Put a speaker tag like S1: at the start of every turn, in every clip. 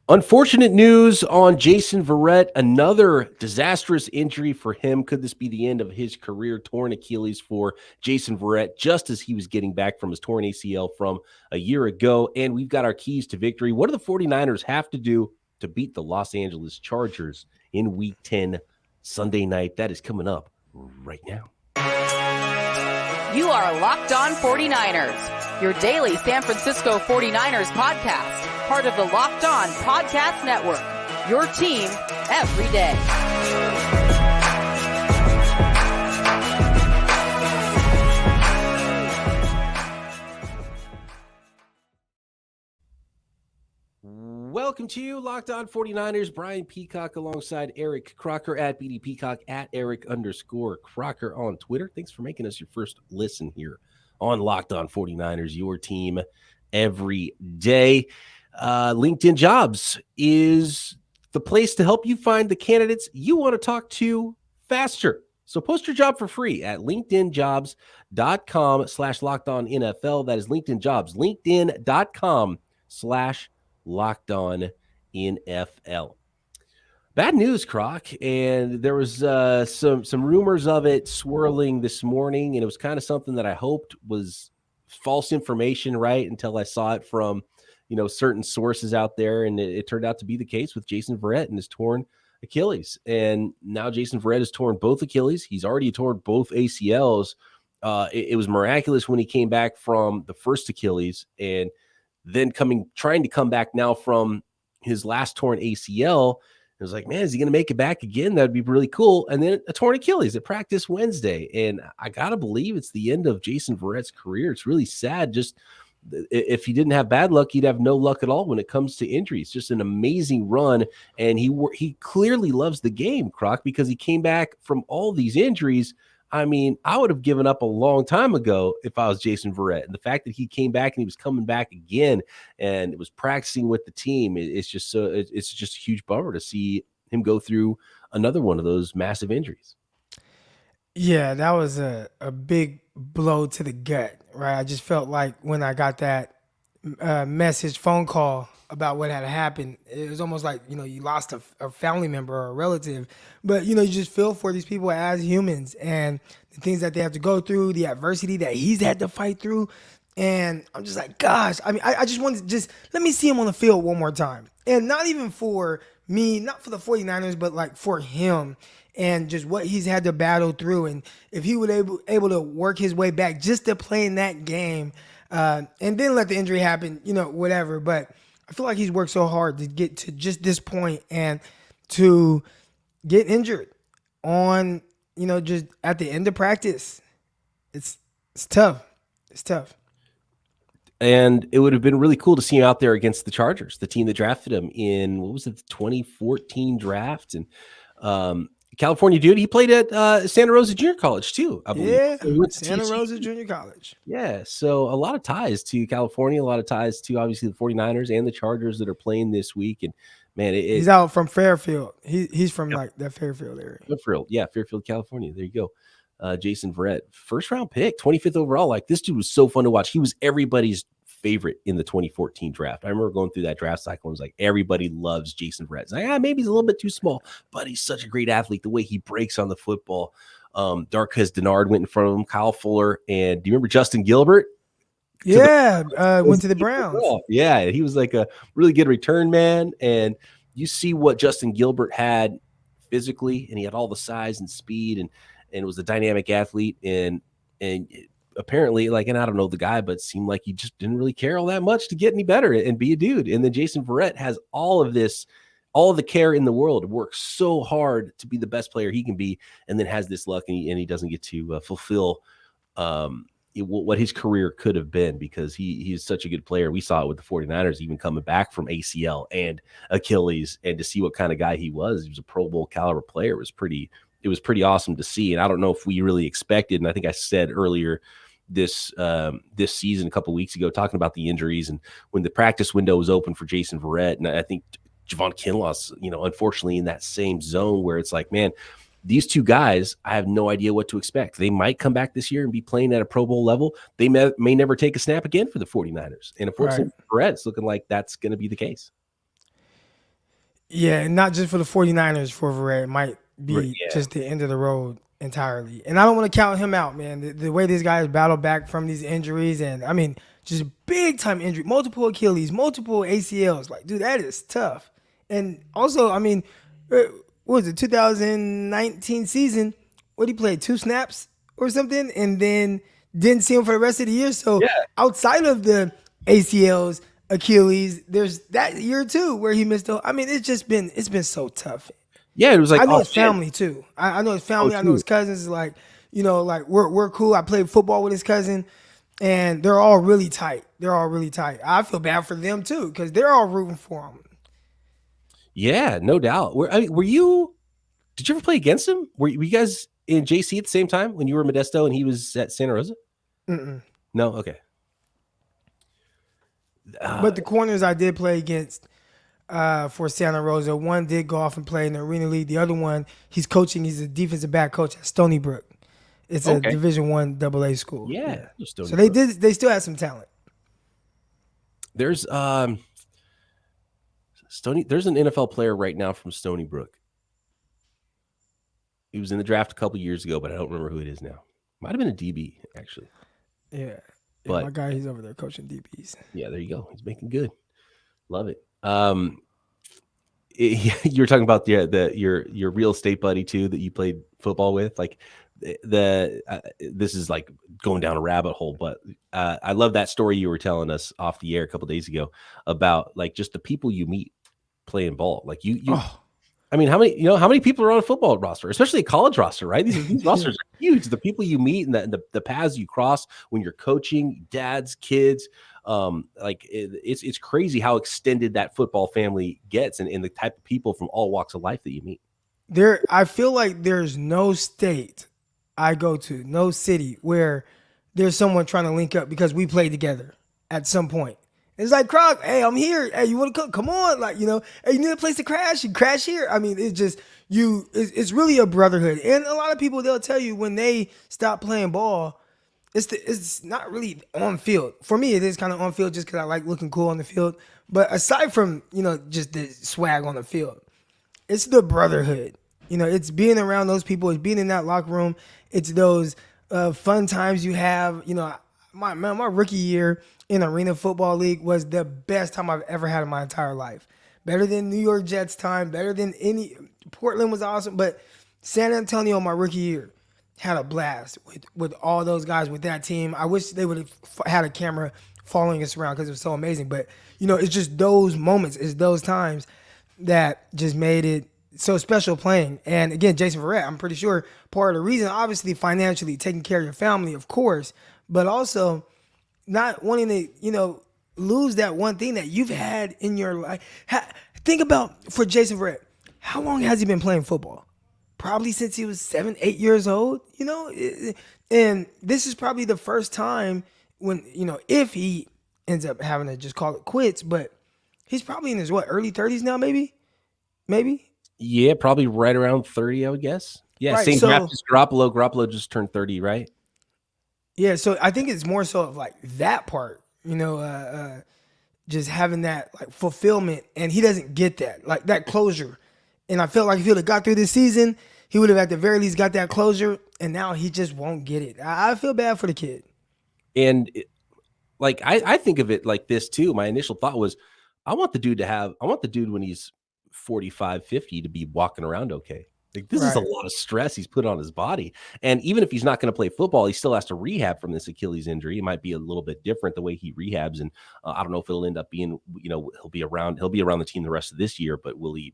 S1: Unfortunate news on Jason Verrett. Another disastrous injury for him. Could this be the end of his career? Torn Achilles for Jason Verrett just as he was getting back from his torn ACL from a year ago. And we've got our keys to victory. What do the 49ers have to do to beat the Los Angeles Chargers in Week 10 Sunday night? That is coming up right now.
S2: You are Locked On 49ers, your daily San Francisco 49ers podcast. Part of the Locked On Podcast Network, your team every day.
S1: Welcome to Locked On 49ers. Brian Peacock alongside Eric Crocker at BD Peacock at Eric_Crocker on Twitter. Thanks for making us your first listen here on Locked On 49ers, your team every day. LinkedIn Jobs is the place to help you find the candidates you want to talk to faster. So post your job for free at linkedinjobs.com/lockedonnfl. That is LinkedIn Jobs, linkedin.com/lockedonnfl. Bad news, Croc, and there was some rumors of it swirling this morning, and it was kind of something that I hoped was false information, right, until I saw it from certain sources out there, and it turned out to be the case with Jason Verrett and his torn Achilles. And now Jason Verrett has torn both Achilles. He's already torn both ACLs. It was miraculous when he came back from the first Achilles, and then trying to come back now from his last torn ACL. It was like, man, is he going to make it back again? That'd be really cool. And then a torn Achilles at practice Wednesday. And I got to believe it's the end of Jason Verrett's career. It's really sad. Just if he didn't have bad luck, he'd have no luck at all when it comes to injuries. Just an amazing run. And he clearly loves the game, Croc, because he came back from all these injuries. I mean, I would have given up a long time ago if I was Jason Verrett. And the fact that he came back and he was coming back again and it was practicing with the team, it's just a huge bummer to see him go through another one of those massive injuries.
S3: Yeah, that was a big blow to the gut, right? I just felt like when I got that phone call about what had happened, it was almost like, you lost a family member or a relative. But, you just feel for these people as humans and the things that they have to go through, the adversity that he's had to fight through. And I'm just like, gosh, I mean, I just wanted to let me see him on the field one more time. And not even for me, not for the 49ers, but like for him and just what he's had to battle through. And if he was able to work his way back just to play in that game and then let the injury happen, whatever. But I feel like he's worked so hard to get to just this point and to get injured on, just at the end of practice. It's tough. It's tough.
S1: And it would have been really cool to see him out there against the Chargers, the team that drafted him in, the 2014 draft. And California dude, he played at Santa Rosa Junior College too, I believe.
S3: Yeah, Santa Rosa Junior College.
S1: Yeah, so a lot of ties to California, a lot of ties to obviously the 49ers and the Chargers that are playing this week. And man,
S3: he's out from Fairfield. He's from like that Fairfield area.
S1: Fairfield, California. There you go. Jason Verrett, first round pick, 25th overall. Like, this dude was so fun to watch. He was everybody's favorite in the 2014 draft. I remember going through that draft cycle and was like, everybody loves Jason Verrett. It's like, maybe he's a little bit too small, but he's such a great athlete. The way he breaks on the football. Darqueze Dennard went in front of him, Kyle Fuller, and do you remember Justin Gilbert?
S3: Yeah, went to the Browns.
S1: Yeah, he was like a really good return man, and you see what Justin Gilbert had physically, and he had all the size and speed, and was a dynamic athlete, and apparently, like, and I don't know the guy, but it seemed like he just didn't really care all that much to get any better and be a dude. And then Jason Verrett has all of the care in the world, works so hard to be the best player he can be, and then has this luck, and he doesn't get to fulfill what his career could have been, because he's such a good player. We saw it with the 49ers, even coming back from ACL and Achilles, and to see what kind of guy he was a Pro Bowl caliber player. It was pretty awesome to see. And I don't know if we really expected, and I think I said earlier this season, a couple of weeks ago, talking about the injuries and when the practice window was open for Jason Verrett, and I think Javon Kinlaw's, unfortunately in that same zone where it's like, man, these two guys, I have no idea what to expect. They might come back this year and be playing at a Pro Bowl level. They may never take a snap again for the 49ers. And unfortunately, right, Verrett, it's looking like that's going to be the case.
S3: Yeah, and not just for the 49ers for Verrett. It might be
S1: Yeah.
S3: just the end of the road entirely. And I don't want to count him out, man. The way this guy has battled back from these injuries, and I mean, just big time injury, multiple Achilles, multiple ACLs. Like, dude, that is tough. And also, I mean, what was it, 2019 season? What he played, 2 snaps or something, and then didn't see him for the rest of the year. So
S1: Yeah.
S3: outside of the ACLs, Achilles, there's that year too where he missed. I mean, it's been so tough.
S1: Yeah, it was like,
S3: I know
S1: oh,
S3: his
S1: man.
S3: family too. I know his
S1: Oh,
S3: family. I know his
S1: too.
S3: cousins. Like, like we're cool. I played football with his cousin, and they're all really tight. They're all really tight. I feel bad for them too because they're all rooting for him.
S1: Yeah, no doubt. Were you? Did you ever play against him? Were you guys in JC at the same time when you were Modesto and he was at Santa Rosa?
S3: Mm-mm.
S1: No. Okay.
S3: But the corners I did play against for Santa Rosa, one did go off and play in the Arena League. The other one, he's coaching. He's a defensive back coach at Stony Brook. It's a
S1: Okay.
S3: Division I AA school.
S1: Yeah.
S3: So they still have some talent.
S1: There's There's an NFL player right now from Stony Brook. He was in the draft a couple years ago, but I don't remember who it is now. Might have been a DB actually.
S3: Yeah.
S1: But
S3: my guy, he's over there coaching DBs.
S1: Yeah, there you go. He's making good. Love it. You were talking about your real estate buddy too that you played football with. Like this is like going down a rabbit hole, but I love that story you were telling us off the air a couple days ago about like just the people you meet playing ball. Like you. I mean, how many people are on a football roster, especially a college roster, right? These rosters are huge. The people you meet and the paths you cross when you're coaching, dads, kids, it's crazy how extended that football family gets and the type of people from all walks of life that you meet.
S3: I feel like there's no state I go to, no city where there's someone trying to link up because we played together at some point. It's like, Croc, hey, I'm here. Hey, you want to come? Come on. Like, hey, you need a place to crash? You crash here. I mean, it's really a brotherhood. And a lot of people, they'll tell you when they stop playing ball, it's not really on field. For me, it is kind of on field just because I like looking cool on the field. But aside from, just the swag on the field, it's the brotherhood. It's being around those people. It's being in that locker room. It's those fun times you have. My rookie year in Arena Football League was the best time I've ever had in my entire life. Better than New York Jets time, better than Portland was awesome, but San Antonio my rookie year had a blast with all those guys with that team. I wish they would have had a camera following us around because it was so amazing. But, it's just those moments, it's those times that just made it so special playing. And again, Jason Verrett, I'm pretty sure part of the reason, obviously financially, taking care of your family, of course, but also not wanting to, lose that one thing that you've had in your life. Think about, for Jason Verrett, how long has he been playing football? Probably since he was 7, 8 years old, and this is probably the first time when, if he ends up having to just call it quits, but he's probably in his, early 30s now, maybe?
S1: Yeah, probably right around 30, I would guess. Yeah,
S3: right,
S1: same draft as Garoppolo. Garoppolo just turned 30, right?
S3: Yeah, so I think it's more so of like that part, just having that like fulfillment, and he doesn't get that, like that closure. And I felt like if he would have got through this season, he would have at the very least got that closure, and now he just won't get it. I feel bad for the kid.
S1: And I think of it like this too. My initial thought was, I want the dude when he's 45, 50 to be walking around okay. Like this is a lot of stress he's put on his body. And even if he's not going to play football, he still has to rehab from this Achilles injury. It might be a little bit different the way he rehabs. And I don't know if it'll end up being, he'll be around the team the rest of this year, but will he,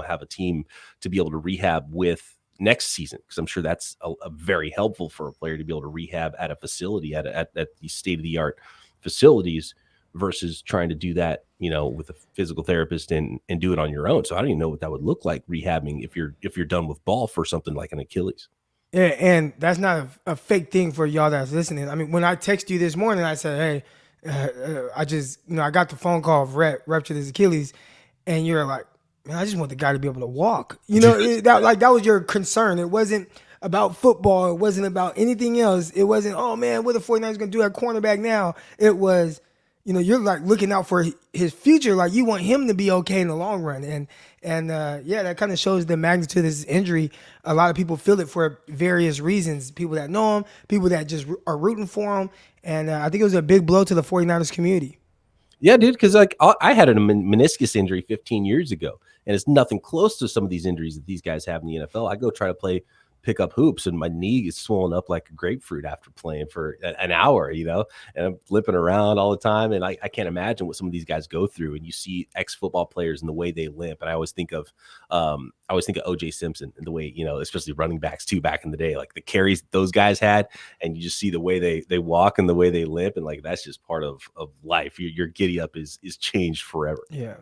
S1: have a team to be able to rehab with next season? Because I'm sure that's a very helpful for a player to be able to rehab at a facility, at these state-of-the-art facilities versus trying to do that, with a physical therapist and do it on your own. So I don't even know what that would look like rehabbing if you're done with ball for something like an Achilles.
S3: Yeah, and that's not a fake thing for y'all that's listening. I mean, when I text you this morning, I said, hey, I just, I got the phone call of ruptured his Achilles, and you're like, man, I just want the guy to be able to walk. That was your concern. It wasn't about football. It wasn't about anything else. It wasn't, oh man, what the 49ers going to do at cornerback now? It was, you're like looking out for his future. Like you want him to be okay in the long run. And that kind of shows the magnitude of his injury. A lot of people feel it for various reasons. People that know him, people that just are rooting for him. And I think it was a big blow to the 49ers community.
S1: Yeah, dude, because like I had a meniscus injury 15 years ago, and it's nothing close to some of these injuries that these guys have in the NFL. I go try to pick up hoops, and my knee is swollen up like a grapefruit after playing for an hour, and I'm flipping around all the time. And I can't imagine what some of these guys go through. And you see ex-football players and the way they limp. And I always think of OJ Simpson and the way, especially running backs too, back in the day, like the carries those guys had, and you just see the way they walk and the way they limp. And like, that's just part of life. Your giddy up is changed forever.
S3: Yeah.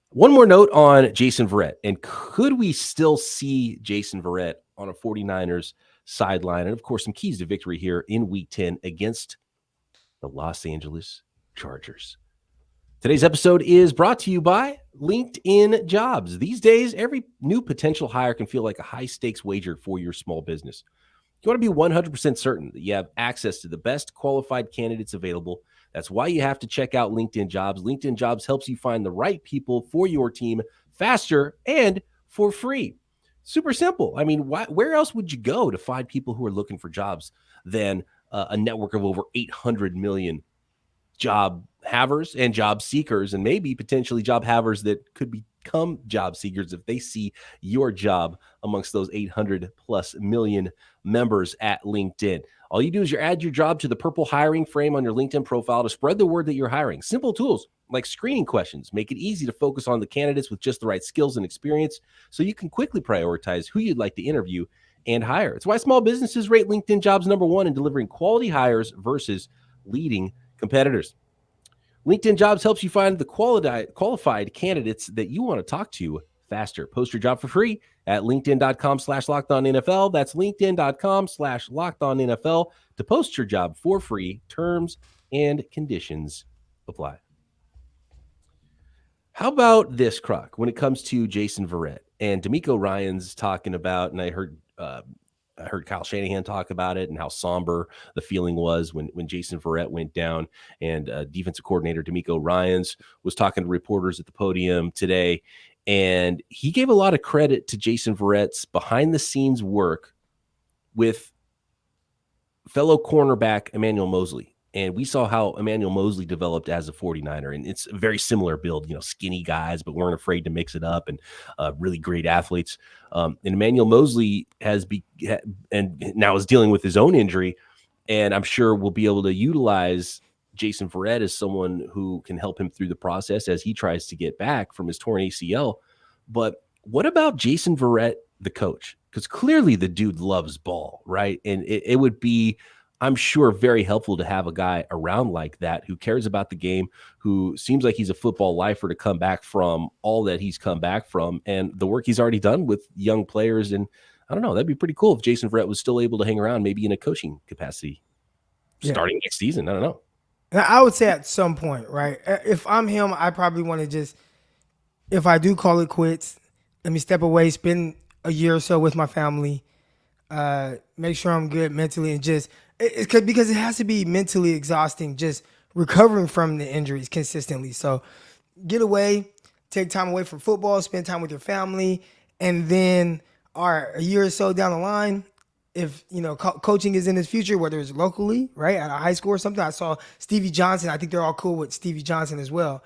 S1: One more note on Jason Verrett. And could we still see Jason Verrett on a 49ers sideline? And, of course, some keys to victory here in Week 10 against the Los Angeles Chargers. Today's episode is brought to you by LinkedIn Jobs. These days, every new potential hire can feel like a high-stakes wager for your small business. You want to be 100% certain that you have access to the best qualified candidates available. That's why you have to check out LinkedIn Jobs. LinkedIn Jobs helps you find the right people for your team faster and for free. Super simple. I mean, where else would you go to find people who are looking for jobs than a network of over 800 million job havers and job seekers, and maybe potentially job havers that could become job seekers if they see your job amongst those 800 plus million members at LinkedIn. All you do is you add your job to the purple hiring frame on your LinkedIn profile to spread the word that you're hiring. Simple tools like screening questions make it easy to focus on the candidates with just the right skills and experience, so you can quickly prioritize who you'd like to interview and hire. It's why small businesses rate LinkedIn Jobs #1 in delivering quality hires versus leading competitors. LinkedIn Jobs helps you find the qualified candidates that you want to talk to faster. Post your job for free at linkedin.com/lockedonnfl. That's linkedin.com/lockedonnfl to post your job for free. Terms and conditions apply. How about this, Croc, when it comes to Jason Verrett and DeMeco Ryans talking about, and I heard Kyle Shanahan talk about it and how somber the feeling was when Jason Verrett went down, and defensive coordinator DeMeco Ryans was talking to reporters at the podium today, and he gave a lot of credit to Jason Verrett's behind-the-scenes work with fellow cornerback Emmanuel Moseley. And we saw how Emmanuel Moseley developed as a 49er. And it's a very similar build, skinny guys, but weren't afraid to mix it up, and really great athletes. And Emmanuel Moseley and now is dealing with his own injury. And I'm sure we'll be able to utilize Jason Verrett as someone who can help him through the process as he tries to get back from his torn ACL. But what about Jason Verrett, the coach? Because clearly the dude loves ball, right? And it would be, I'm sure, very helpful to have a guy around like that who cares about the game, who seems like he's a football lifer to come back from all that he's come back from and the work he's already done with young players. And I don't know, that'd be pretty cool if Jason Verrett was still able to hang around, maybe in a coaching capacity starting next season. I don't know.
S3: I would say at some point, right? If I'm him, I probably want to just, if I do call it quits, let me step away, spend a year or so with my family, make sure I'm good mentally, and just, because it has to be mentally exhausting just recovering from the injuries consistently. So get away, take time away from football, spend time with your family, and then a year or so down the line, if coaching is in his future, whether it's locally, right, at a high school or something. I saw Stevie Johnson. I think they're all cool with Stevie Johnson as well,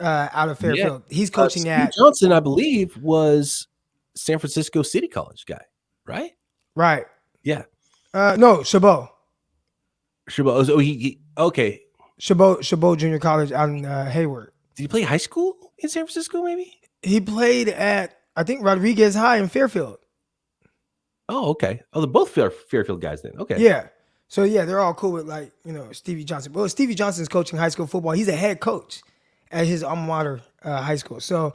S3: out of Fairfield. Yeah. He's coaching at
S1: Johnson, I believe, was San Francisco City College guy, right?
S3: Right.
S1: Yeah.
S3: No, Chabot.
S1: Chabot. Okay.
S3: Chabot Junior College out in Hayward.
S1: Did he play high school in San Francisco? Maybe
S3: he played at, I think, Rodriguez High in Fairfield.
S1: Oh, okay. Oh, they're both Fairfield guys then. Okay.
S3: Yeah. So yeah, they're all cool with Stevie Johnson. Well, Stevie Johnson's coaching high school football. He's a head coach at his alma mater high school. So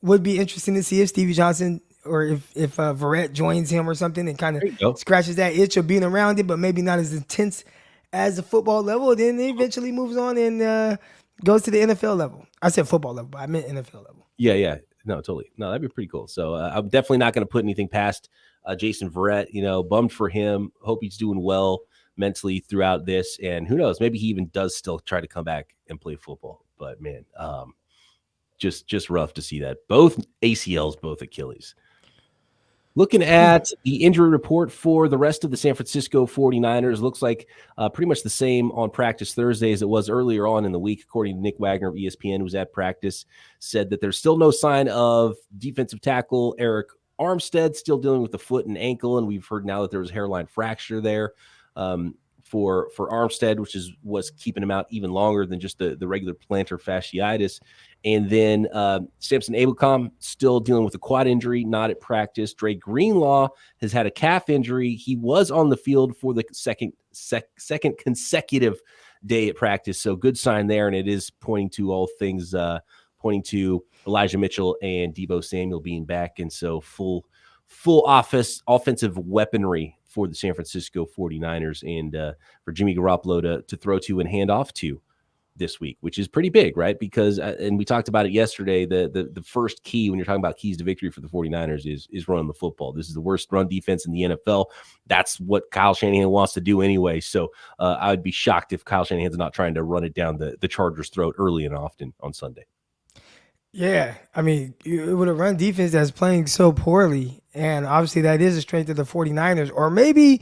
S3: would be interesting to see if Stevie Johnson or if Verrett joins him or something and kind of scratches that itch of being around it, but maybe not as intense as the football level. Then he eventually moves on and goes to the NFL level. I said football level, but I meant NFL level.
S1: Yeah. No, totally. No, that'd be pretty cool. So I'm definitely not going to put anything past Jason Verrett. Bummed for him. Hope he's doing well. mentally throughout this. And who knows, maybe he even does still try to come back and play football. But man, just rough to see that. Both ACLs, both Achilles. Looking at the injury report for the rest of the San Francisco 49ers, looks like pretty much the same on practice Thursday as it was earlier on in the week. According to Nick Wagner of ESPN, who was at practice, said that there's still no sign of defensive tackle Eric Armstead, still dealing with the foot and ankle. And we've heard now that there was a hairline fracture there for Armstead, which is what's keeping him out even longer than just the regular plantar fasciitis. And then Samson Ebukam still dealing with a quad injury, not at practice. Dre Greenlaw has had a calf injury. He was on the field for the second consecutive day at practice, so good sign there. And it is pointing to all things, pointing to Elijah Mitchell and Deebo Samuel being back. And so full offensive weaponry for the San Francisco 49ers and for Jimmy Garoppolo to throw to and hand off to this week, which is pretty big, right? Because, and we talked about it yesterday, the first key when you're talking about keys to victory for the 49ers is running the football. This is the worst run defense in the NFL. That's what Kyle Shanahan wants to do anyway. So I would be shocked if Kyle Shanahan's not trying to run it down the Chargers' throat early and often on Sunday.
S3: Yeah, I mean, with a run defense that's playing so poorly, and obviously that is a strength of the 49ers, or maybe,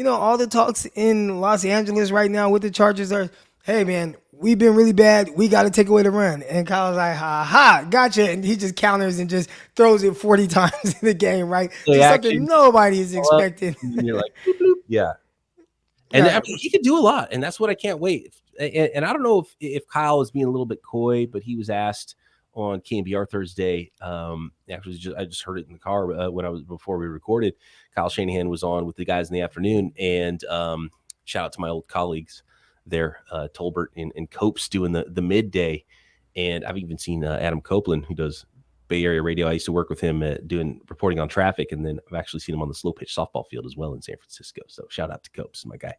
S3: all the talks in Los Angeles right now with the Chargers are, hey, man, we've been really bad. We got to take away the run. And Kyle's like, ha, gotcha. And he just counters and just throws it 40 times in the game, right? So just something nobody is expecting.
S1: And you're like, bloop, bloop. Yeah. And I mean, he could do a lot, and that's what I can't wait. And I don't know if Kyle is being a little bit coy, but he was asked on KNBR Thursday. Actually, I just heard it in the car before we recorded. Kyle Shanahan was on with the guys in the afternoon, and shout out to my old colleagues there, Tolbert and Copes doing the midday. And I've even seen Adam Copeland, who does Bay Area radio. I used to work with him doing reporting on traffic, and then I've actually seen him on the slow pitch softball field as well in San Francisco. So shout out to Copes, my guy.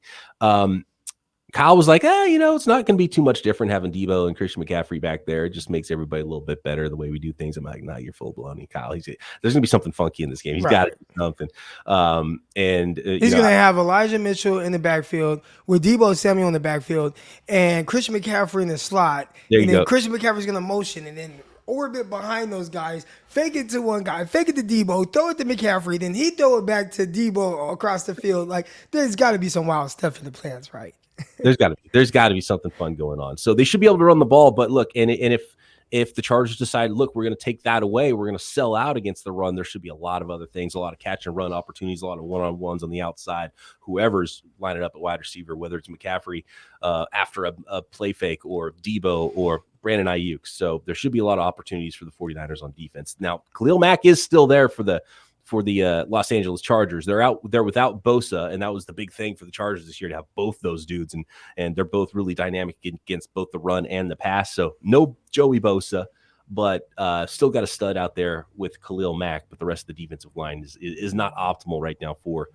S1: Kyle was like, it's not going to be too much different having Deebo and Christian McCaffrey back there. It just makes everybody a little bit better the way we do things. I'm like, nah, you're full blown, Kyle. There's going to be something funky in this game. He's got to do something. And
S3: he's going to have Elijah Mitchell in the backfield with Deebo Samuel in the backfield and Christian McCaffrey in the slot. And then Christian McCaffrey's going to motion and then orbit behind those guys, fake it to one guy, fake it to Deebo, throw it to McCaffrey, then he throw it back to Deebo across the field. Like, there's got to be some wild stuff in the plans, right?
S1: There's got to be something fun going on. So they should be able to run the ball. But look, and if the Chargers decide, look, we're going to take that away, we're going to sell out against the run, there should be a lot of other things, a lot of catch and run opportunities, a lot of one-on-ones on the outside, whoever's lining up at wide receiver, whether it's McCaffrey after a play fake or Deebo or Brandon Ayuk. So there should be a lot of opportunities for the 49ers on defense. Now, Khalil Mack is still there for the Los Angeles Chargers. They're out there without Bosa, and that was the big thing for the Chargers this year, to have both those dudes, and they're both really dynamic against both the run and the pass. So no Joey Bosa, but still got a stud out there with Khalil Mack, but the rest of the defensive line is not optimal right now for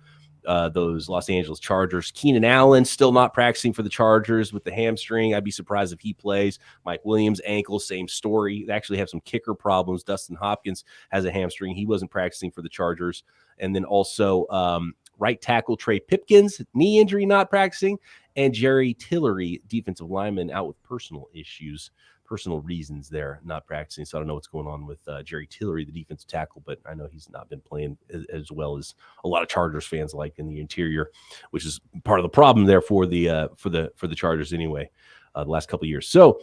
S1: those Los Angeles Chargers. Keenan Allen still not practicing for the Chargers with the hamstring. I'd be surprised if he plays. Mike Williams, ankle, same story. They actually have some kicker problems. Dustin Hopkins has a hamstring. He wasn't practicing for the Chargers. And then also right tackle Trey Pipkins, knee injury, not practicing. And Jerry Tillery, defensive lineman, out with personal reasons there, not practicing. So I don't know what's going on with Jerry Tillery, the defensive tackle, but I know he's not been playing as well as a lot of Chargers fans like in the interior, which is part of the problem there for the Chargers anyway, the last couple of years. So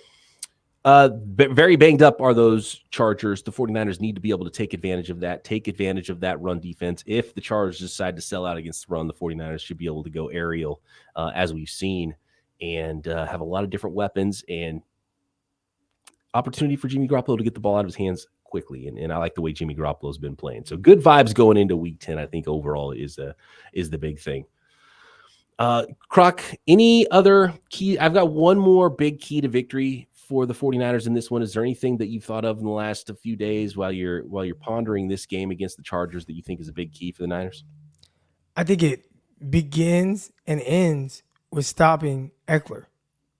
S1: very banged up are those Chargers. The 49ers need to be able to take advantage of that run defense. If the Chargers decide to sell out against the run, the 49ers should be able to go aerial as we've seen, and have a lot of different weapons and opportunity for Jimmy Garoppolo to get the ball out of his hands quickly. And I like the way Jimmy Garoppolo has been playing. So good vibes going into week 10, I think overall is the big thing. Croc, any other key? I've got one more big key to victory for the 49ers in this one. Is there anything that you've thought of in the last few days while you're pondering this game against the Chargers that you think is a big key for the Niners?
S3: I think it begins and ends with stopping Eckler,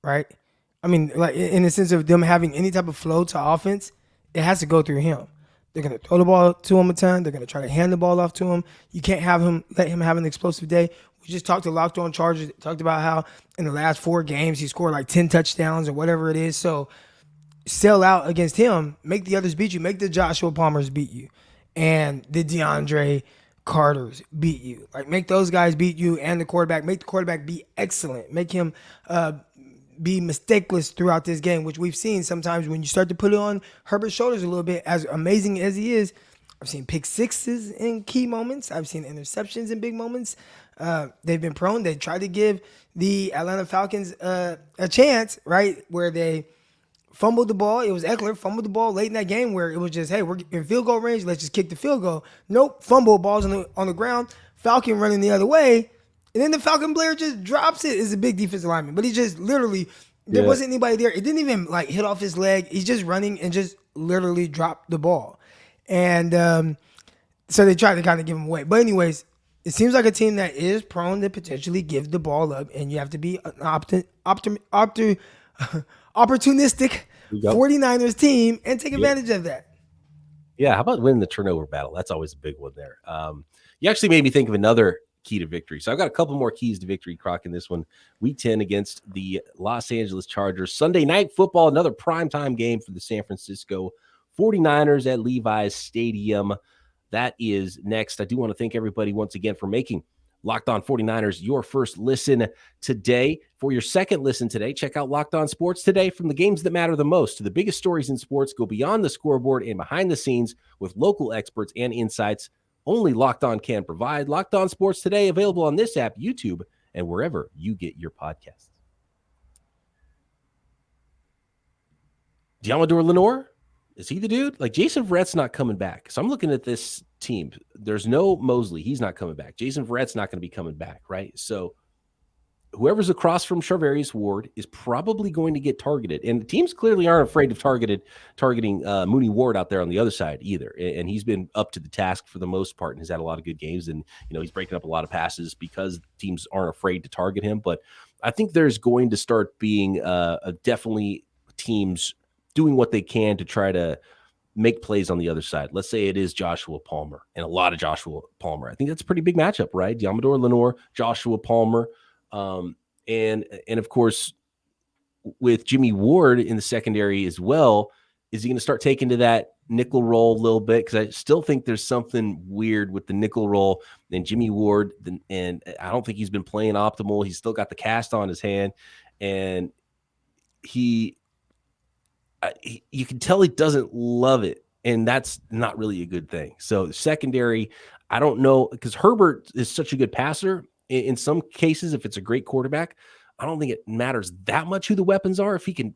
S3: right? I mean, like in the sense of them having any type of flow to offense, it has to go through him. They're going to throw the ball to him a ton. They're going to try to hand the ball off to him. You can't let him have an explosive day. We just talked to Locked On Chargers, talked about how in the last 4 games he scored like 10 touchdowns or whatever it is. So sell out against him, make the others beat you, make the Joshua Palmers beat you, and the DeAndre Carters beat you. Like, make those guys beat you and the quarterback. Make the quarterback be excellent. Make him be mistakeless throughout this game, which we've seen sometimes when you start to put it on Herbert's shoulders a little bit. As amazing as he is, I've seen pick sixes in key moments. I've seen interceptions in big moments. They've been prone. They tried to give the Atlanta Falcons a chance, right, where they fumbled the ball. It was Eckler fumbled the ball late in that game where it was just, hey, we're in field goal range. Let's just kick the field goal. Nope, fumble, balls on the ground. Falcon running the other way. And then the Falcon player just drops it. It's a big defensive lineman. But he just literally, there wasn't anybody there. It didn't even like hit off his leg. He's just running and just literally dropped the ball. And so they tried to kind of give him away. But anyways, it seems like a team that is prone to potentially give the ball up. And you have to be an opportunistic 49ers team and take advantage of that.
S1: Yeah, how about winning the turnover battle? That's always a big one there. You actually made me think of another key to victory. So I've got a couple more keys to victory, Croc, in this one. Week 10 against the Los Angeles Chargers. Sunday night football, another primetime game for the San Francisco 49ers at Levi's Stadium. That is next. I do want to thank everybody once again for making Locked On 49ers your first listen today. For your second listen today, check out Locked On Sports Today. From the games that matter the most to the biggest stories in sports, go beyond the scoreboard and behind the scenes with local experts and insights only Locked On can provide. Locked On Sports Today, available on this app, YouTube, and wherever you get your podcasts. Diamador Lenore, is he the dude? Like, Jason Verrett's not coming back. So I'm looking at this team. There's no Mosley. He's not coming back. Jason Verrett's not going to be coming back, right? So whoever's across from Charvarius Ward is probably going to get targeted. And teams clearly aren't afraid of targeting Mooney Ward out there on the other side either. And he's been up to the task for the most part and has had a lot of good games. And, he's breaking up a lot of passes because teams aren't afraid to target him. But I think there's going to start being definitely teams doing what they can to try to make plays on the other side. Let's say it is Joshua Palmer and a lot of Joshua Palmer. I think that's a pretty big matchup, right? Diamador Lenore, Joshua Palmer. And of course, with Jimmy Ward in the secondary as well, is he going to start taking to that nickel roll a little bit? Because I still think there's something weird with the nickel roll and Jimmy Ward, and I don't think he's been playing optimal. He's still got the cast on his hand, and you can tell he doesn't love it, and that's not really a good thing. So secondary, I don't know, because Herbert is such a good passer. In some cases, if it's a great quarterback, I don't think it matters that much who the weapons are. If he can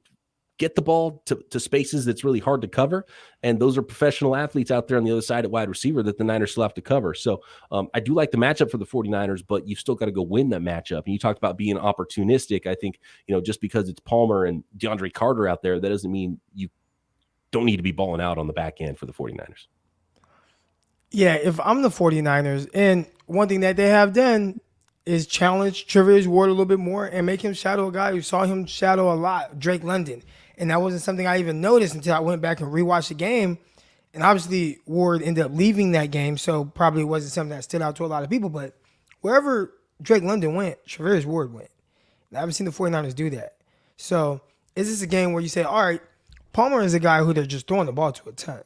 S1: get the ball to spaces that's really hard to cover, and those are professional athletes out there on the other side at wide receiver that the Niners still have to cover. So I do like the matchup for the 49ers, but you've still got to go win that matchup. And you talked about being opportunistic. I think, just because it's Palmer and DeAndre Carter out there, that doesn't mean you don't need to be balling out on the back end for the 49ers.
S3: Yeah, if I'm the 49ers, and one thing that they have done is challenge Charvarius Ward a little bit more and make him shadow a guy who saw him shadow a lot, Drake London. And that wasn't something I even noticed until I went back and rewatched the game. And obviously Ward ended up leaving that game, so probably wasn't something that stood out to a lot of people. But wherever Drake London went, Charvarius Ward went. And I haven't seen the 49ers do that. So is this a game where you say, all right, Palmer is a guy who they're just throwing the ball to a ton.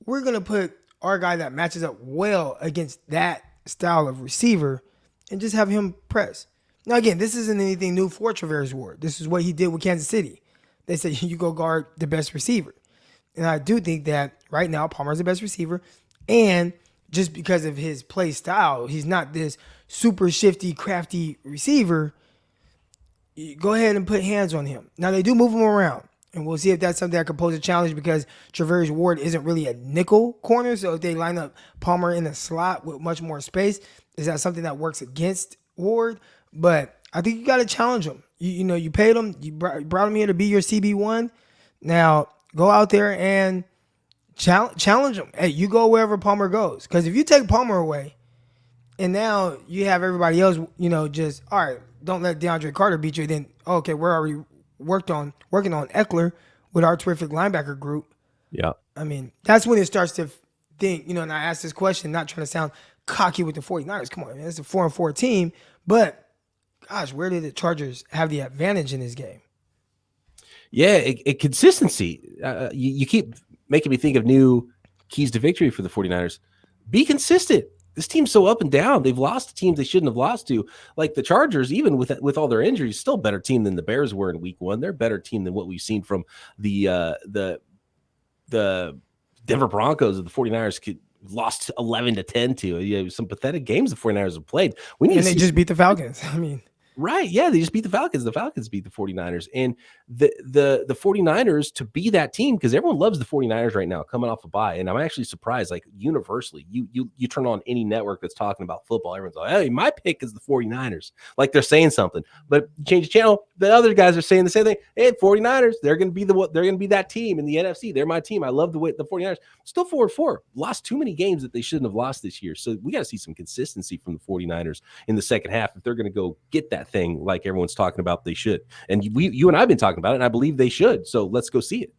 S3: We're going to put our guy that matches up well against that style of receiver and just have him press. Now, again, this isn't anything new for Charvarius Ward. This is what he did with Kansas City. They said, you go guard the best receiver. And I do think that right now Palmer's the best receiver. And just because of his play style, he's not this super shifty, crafty receiver. You go ahead and put hands on him. Now, they do move him around. And we'll see if that's something that could pose a challenge because Charvarius Ward isn't really a nickel corner. So if they line up Palmer in a slot with much more space, is that something that works against Ward? But I think you got to challenge him. You paid him. You brought him here to be your CB1. Now, go out there and challenge him. Hey, you go wherever Palmer goes. Because if you take Palmer away and now you have everybody else, just, all right, don't let DeAndre Carter beat you. Then, okay, we're already working on Eckler with our terrific linebacker group.
S1: Yeah.
S3: I mean, that's when it starts to think, and I asked this question, not trying to sound cocky with the 49ers. Come on, man, it's a 4-4 team. But, gosh, where did the Chargers have the advantage in this game?
S1: Yeah, consistency. You keep making me think of new keys to victory for the 49ers. Be consistent. This team's so up and down. They've lost to teams they shouldn't have lost to. Like the Chargers, even with all their injuries, still a better team than the Bears were in week 1. They're a better team than what we've seen from the Denver Broncos. The 49ers lost 11-10 to. Some pathetic games the 49ers have played.
S3: They just beat the Falcons. I mean,
S1: right. Yeah, they just beat the Falcons. The Falcons beat the 49ers. And the 49ers to be that team, because everyone loves the 49ers right now coming off a bye. And I'm actually surprised, like universally, you turn on any network that's talking about football, everyone's like, hey, my pick is the 49ers. Like they're saying something. But you change the channel, the other guys are saying the same thing. Hey, 49ers, they're gonna be that team in the NFC. They're my team. I love the way the 49ers still 4-4. Lost too many games that they shouldn't have lost this year. So we got to see some consistency from the 49ers in the second half if they're going to go get that thing like everyone's talking about they should. And you and I have been talking about it, and I believe they should. So let's go see it.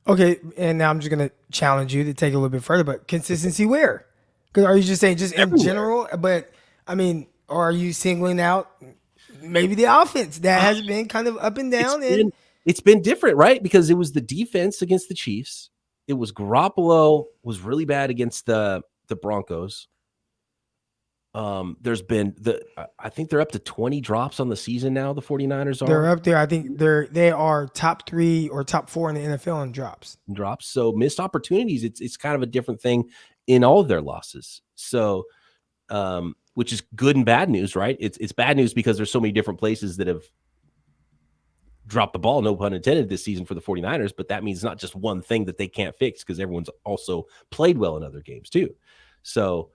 S3: Okay, and now I'm just going to challenge you to take it a little bit further, but consistency where? Because are you just saying just in general? But, I mean, or are you singling out maybe the offense that has been kind of up and down?
S1: It's been different, right? Because it was the defense against the Chiefs. It was Garoppolo was really bad against the Broncos. There's been I think they're up to 20 drops on the season now. The 49ers are.
S3: They're up there. I think they are top 3 or top 4 in the NFL in drops.
S1: So missed opportunities. It's kind of a different thing in all of their losses. So, which is good and bad news, right? It's bad news because there's so many different places that have dropped the ball, no pun intended, this season for the 49ers, but that means not just one thing that they can't fix because everyone's also played well in other games too. So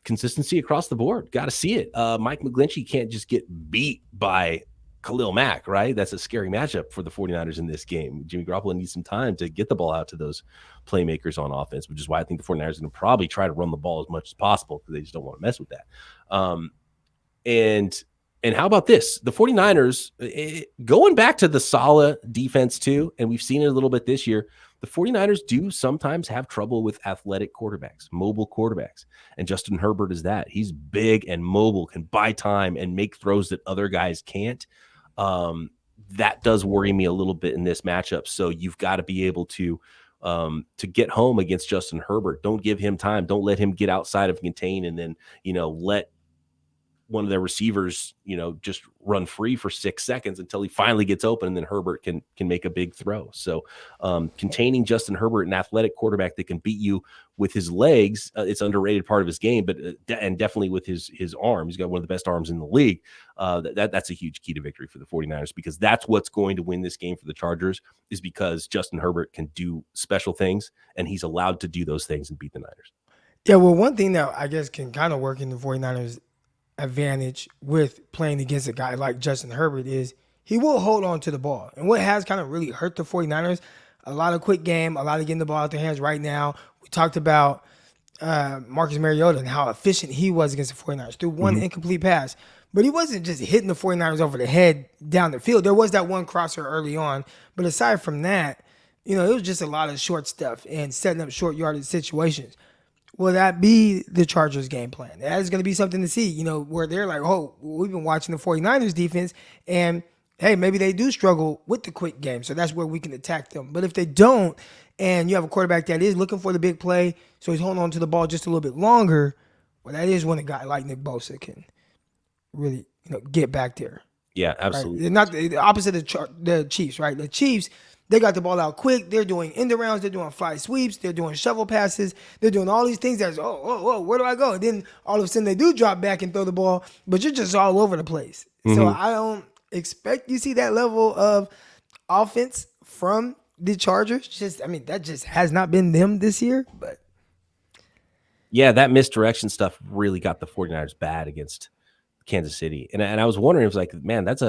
S1: consistency across the board. Got to see it. Mike McGlinchey can't just get beat by Khalil Mack, right? That's a scary matchup for the 49ers in this game. Jimmy Garoppolo needs some time to get the ball out to those playmakers on offense, which is why I think the 49ers are going to probably try to run the ball as much as possible because they just don't want to mess with that. And how about this? The 49ers, going back to the solid defense too, and we've seen it a little bit this year, the 49ers do sometimes have trouble with athletic quarterbacks, mobile quarterbacks. And Justin Herbert is that. He's big and mobile, can buy time and make throws that other guys can't. That does worry me a little bit in this matchup. So you've got to be able to get home against Justin Herbert. Don't give him time. Don't let him get outside of contain and then, let one of their receivers, just run free for 6 seconds until he finally gets open, and then Herbert can make a big throw. So containing Justin Herbert, an athletic quarterback that can beat you with his legs, it's underrated part of his game, but and definitely with his arm. He's got one of the best arms in the league. That's a huge key to victory for the 49ers, because that's what's going to win this game for the Chargers, is because Justin Herbert can do special things, and he's allowed to do those things and beat the Niners.
S3: Yeah, well, one thing that I guess can kind of work in the 49ers advantage with playing against a guy like Justin Herbert is he will hold on to the ball. And what has kind of really hurt the 49ers, a lot of quick game, a lot of getting the ball out their hands right now. We talked about Marcus Mariota and how efficient he was against the 49ers through one incomplete pass. But he wasn't just hitting the 49ers over the head down the field. There was that one crosser early on. But aside from that, it was just a lot of short stuff and setting up short yardage situations. Will that be the Chargers' game plan? That is going to be something to see, where they're like, oh, we've been watching the 49ers defense, and, hey, maybe they do struggle with the quick game, so that's where we can attack them. But if they don't, and you have a quarterback that is looking for the big play, so he's holding on to the ball just a little bit longer, well, that is when a guy like Nick Bosa can really, get back there.
S1: Yeah, absolutely.
S3: Right? Not the opposite of the Chiefs, right? The Chiefs, they got the ball out quick. They're doing end arounds. They're doing fly sweeps. They're doing shovel passes. They're doing all these things that's, where do I go? And then all of a sudden they do drop back and throw the ball, but you're just all over the place. So I don't expect you see that level of offense from the Chargers. That just has not been them this year. But
S1: yeah, that misdirection stuff really got the 49ers bad against Kansas City. And I was wondering, it was like, man, it's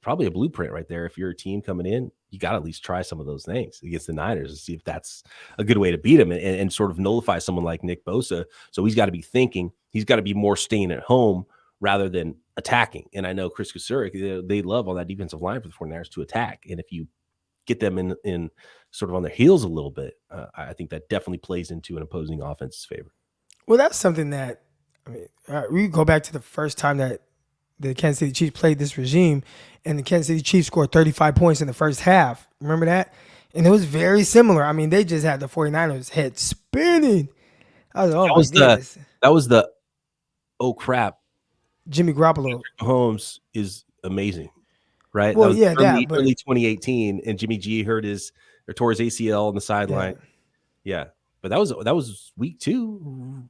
S1: probably a blueprint right there. If you're a team coming in, you got to at least try some of those things against the Niners and see if that's a good way to beat them and sort of nullify someone like Nick Bosa. So he's got to be thinking, he's got to be more staying at home rather than attacking. And I know Chris Kasurik, they love on that defensive line for the 49ers to attack. And if you get them in sort of on their heels a little bit. I think that definitely plays into an opposing offense's favor.
S3: Well, that's something that, I mean, we go back to the first time that the Kansas City Chiefs played this regime, and the Kansas City Chiefs scored 35 points in the first half. Remember that? And it was very similar. I mean, they just had the 49ers head spinning. I was, oh my goodness.
S1: That was the, oh crap.
S3: Jimmy Garoppolo.
S1: Mahomes is amazing, right?
S3: Well,
S1: that was
S3: but
S1: early 2018, and Jimmy G tore his ACL on the sideline. Yeah. But that was week 2,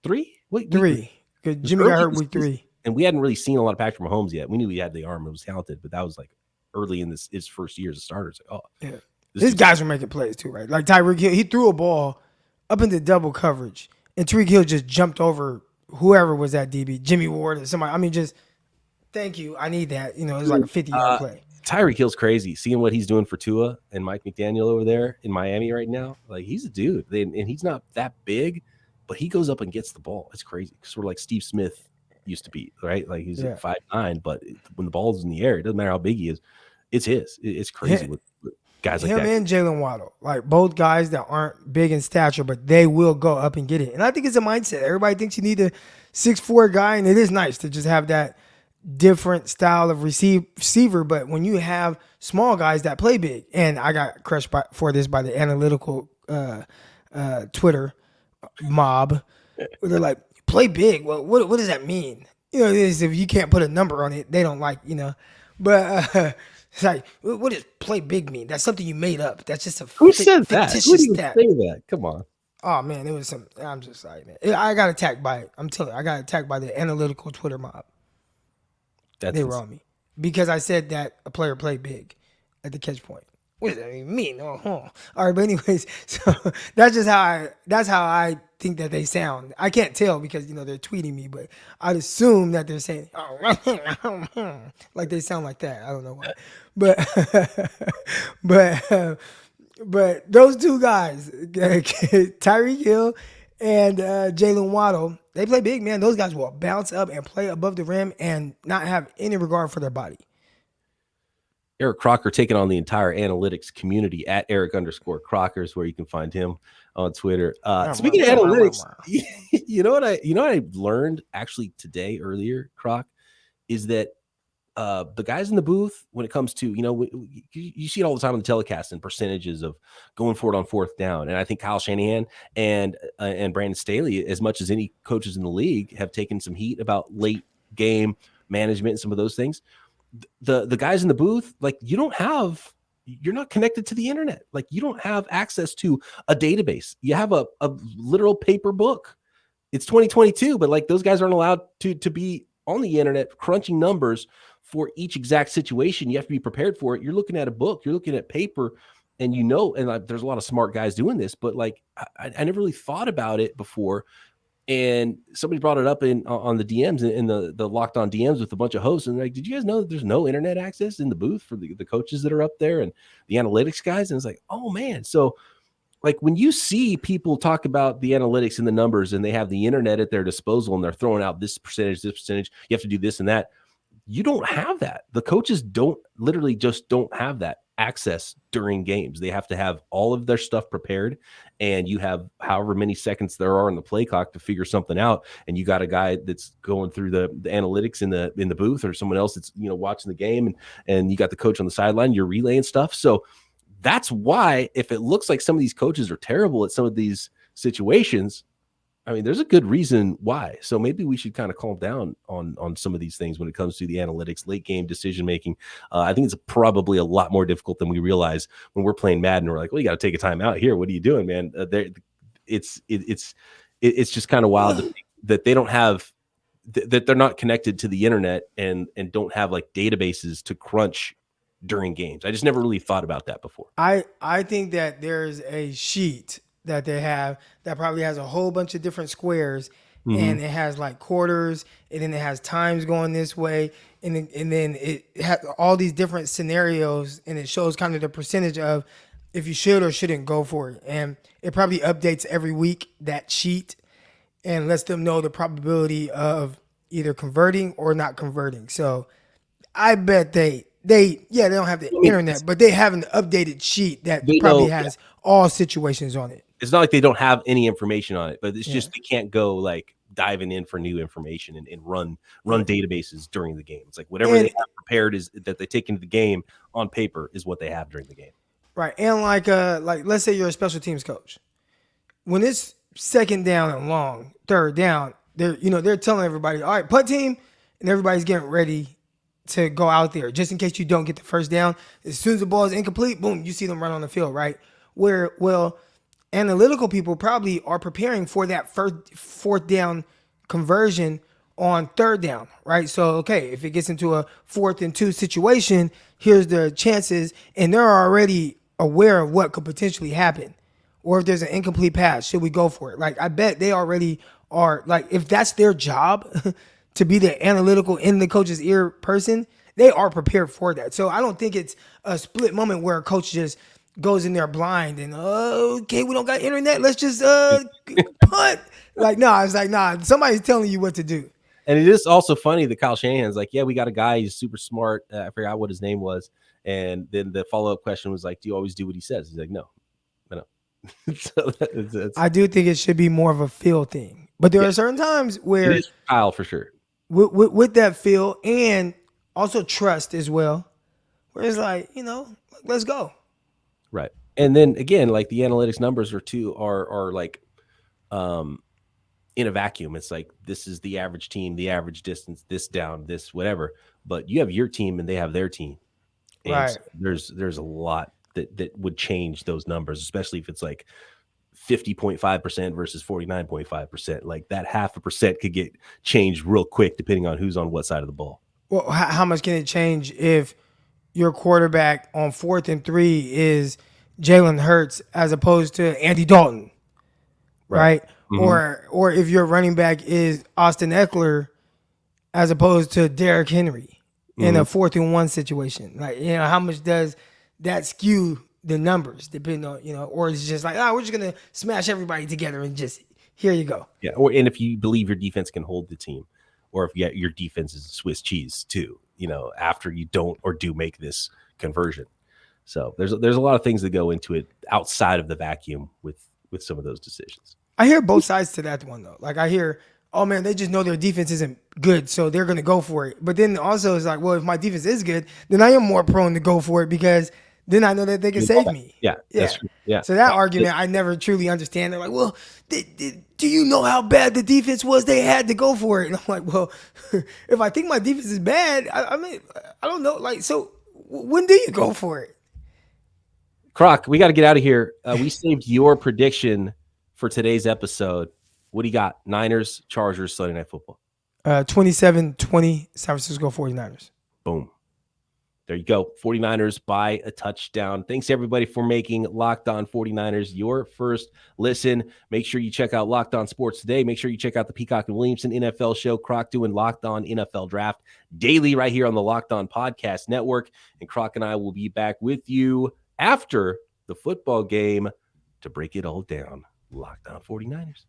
S1: 3? Wait,
S3: 3. Because Jimmy got hurt week 3.
S1: And we hadn't really seen a lot of Patrick Mahomes yet. We knew he had the arm and was talented, but that was like early in his first year as a starter. It's like, oh,
S3: yeah. These guys were making plays too, right? Like Tyreek Hill, he threw a ball up into double coverage, and Tyreek Hill just jumped over whoever was at DB, Jimmy Ward or somebody. I mean, just thank you. I need that. You know, it's like a 50-yard play.
S1: Tyreek Hill's crazy. Seeing what he's doing for Tua and Mike McDaniel over there in Miami right now, like he's a dude, and he's not that big, but he goes up and gets the ball. It's crazy. Sort of like Steve Smith used to be, right? Like he's at 5'9", but when the ball's in the air, it doesn't matter how big he is. It's his. It's crazy with guys like that.
S3: Him and Jalen Waddle, like both guys that aren't big in stature, but they will go up and get it. And I think it's a mindset. Everybody thinks you need a 6'4" guy, and it is nice to just have that different style of receiver. But when you have small guys that play big, and I got crushed for this by the analytical Twitter mob, where they're like, play big. Well, what does that mean? You know, if you can't put a number on it, they don't like, you know. But it's like, what does play big mean? That's something you made up. That's just a
S1: Who said that? Who did you say that? Come on.
S3: Oh man, it was some. I'm just like, man, I got attacked by it. I'm telling you, I got attacked by the analytical Twitter mob. They were on me because I said that a player played big at the catch point. What does that even mean? All right, but anyways, so that's how I think that they sound. I can't tell because, you know, they're tweeting me, but I'd assume that they're saying, like they sound like that. I don't know why, but those two guys, Tyreek Hill and Jalen Waddle, they play big, man. Those guys will bounce up and play above the rim and not have any regard for their body.
S1: Eric Crocker taking on the entire analytics community at Eric_Crocker is where you can find him on Twitter. Speaking of analytics, you know what I learned actually today earlier, Croc, is that the guys in the booth, when it comes to, you know, you see it all the time on the telecast and percentages of going for it on fourth down. And I think Kyle Shanahan and Brandon Staley, as much as any coaches in the league, have taken some heat about late game management and some of those things. The guys in the booth, like you're not connected to the internet. Like you don't have access to a database. You have a literal paper book. It's 2022, but like those guys aren't allowed to be on the internet crunching numbers for each exact situation. You have to be prepared for it. You're looking at a book, you're looking at paper, and you know, and like, there's a lot of smart guys doing this, but like I never really thought about it before. And somebody brought it up on the DMs in the Locked On DMs with a bunch of hosts. And like, did you guys know that there's no internet access in the booth for the coaches that are up there and the analytics guys? And it's like, oh man. So like when you see people talk about the analytics and the numbers and they have the internet at their disposal and they're throwing out this percentage, you have to do this and that. You don't have that. The coaches don't have that access during games. They have to have all of their stuff prepared, and you have however many seconds there are in the play clock to figure something out. And you got a guy that's going through the analytics in the booth, or someone else that's, you know, watching the game, and you got the coach on the sideline, you're relaying stuff. So that's why, if it looks like some of these coaches are terrible at some of these situations, I mean, there's a good reason why. So maybe we should kind of calm down on some of these things when it comes to the analytics, late game decision making. I think it's probably a lot more difficult than we realize when we're playing Madden. We're like, well, you got to take a time out here. What are you doing, man? It's just kind of wild that they don't have that they're not connected to the internet and don't have like databases to crunch during games. I just never really thought about that before.
S3: I think that there's a sheet that they have that probably has a whole bunch of different squares, and it has like quarters, and then it has times going this way, and then it has all these different scenarios, and it shows kind of the percentage of if you should or shouldn't go for it. And it probably updates every week, that sheet, and lets them know the probability of either converting or not converting. So I bet they they don't have the internet, but they have an updated sheet that probably has all situations on it.
S1: It's not like they don't have any information on it, but it's just they can't go like diving in for new information and run databases during the game. It's like whatever they have prepared is that they take into the game on paper is what they have during the game.
S3: Right. And like let's say you're a special teams coach. When it's second down and long, third down, they're telling everybody, all right, punt team, and everybody's getting ready to go out there just in case you don't get the first down. As soon as the ball is incomplete, boom, you see them run on the field, right? Analytical people probably are preparing for that fourth down conversion on third down, right? So, okay, if it gets into a 4th and 2 situation, here's the chances, and they're already aware of what could potentially happen. Or if there's an incomplete pass, should we go for it? Like, I bet they already are, like, if that's their job to be the analytical in the coach's ear person, they are prepared for that. So I don't think it's a split moment where a coach just goes in there blind and, okay, we don't got internet, let's just punt. Like, no, it's like, nah, somebody's telling you what to do.
S1: And it is also funny that Kyle Shanahan's like, yeah, we got a guy, he's super smart. I forgot what his name was. And then the follow-up question was like, do you always do what he says? He's like, no. So
S3: I do think it should be more of a feel thing. But there are certain times where
S1: it is Kyle for sure.
S3: With that feel and also trust as well, where it's like, let's go.
S1: Right. And then again, like the analytics numbers are like in a vacuum. It's like this is the average team, the average distance, this down, this whatever. But you have your team and they have their team. And
S3: right.
S1: So there's a lot that would change those numbers, especially if it's like 50.5% versus 49.5%. Like that 0.5% could get changed real quick depending on who's on what side of the ball.
S3: Well, how much can it change if your quarterback on 4th and 3 is Jalen Hurts as opposed to Andy Dalton, right? Mm-hmm. Or if your running back is Austin Eckler as opposed to Derrick Henry in a 4th and 1 situation. Like, how much does that skew the numbers depending on, or it's just like, we're just going to smash everybody together and just, here you go.
S1: Yeah. And if you believe your defense can hold the team, or if your defense is Swiss cheese too, after you don't or do make this conversion. So there's a lot of things that go into it outside of the vacuum with some of those decisions.
S3: I hear both sides to that one though. Like I hear, oh man, they just know their defense isn't good, so they're going to go for it. But then also it's like, well, if my defense is good, then I am more prone to go for it because then I know that they can save me.
S1: Yeah. That's true. Yeah.
S3: So that argument, I never truly understand. They're like, well, do you know how bad the defense was? They had to go for it. And I'm like, well, if I think my defense is bad, I mean, I don't know. Like, so when do you go for it?
S1: Croc, we got to get out of here. We saved your prediction for today's episode. What do you got? Niners, Chargers, Sunday Night Football.
S3: 27-20, San Francisco 49ers.
S1: Boom. There you go. 49ers by a touchdown. Thanks, everybody, for making Locked On 49ers your first listen. Make sure you check out Locked On Sports Today. Make sure you check out the Peacock and Williamson NFL show. Croc doing Locked On NFL Draft daily right here on the Locked On Podcast Network. And Croc and I will be back with you after the football game to break it all down. Locked On 49ers.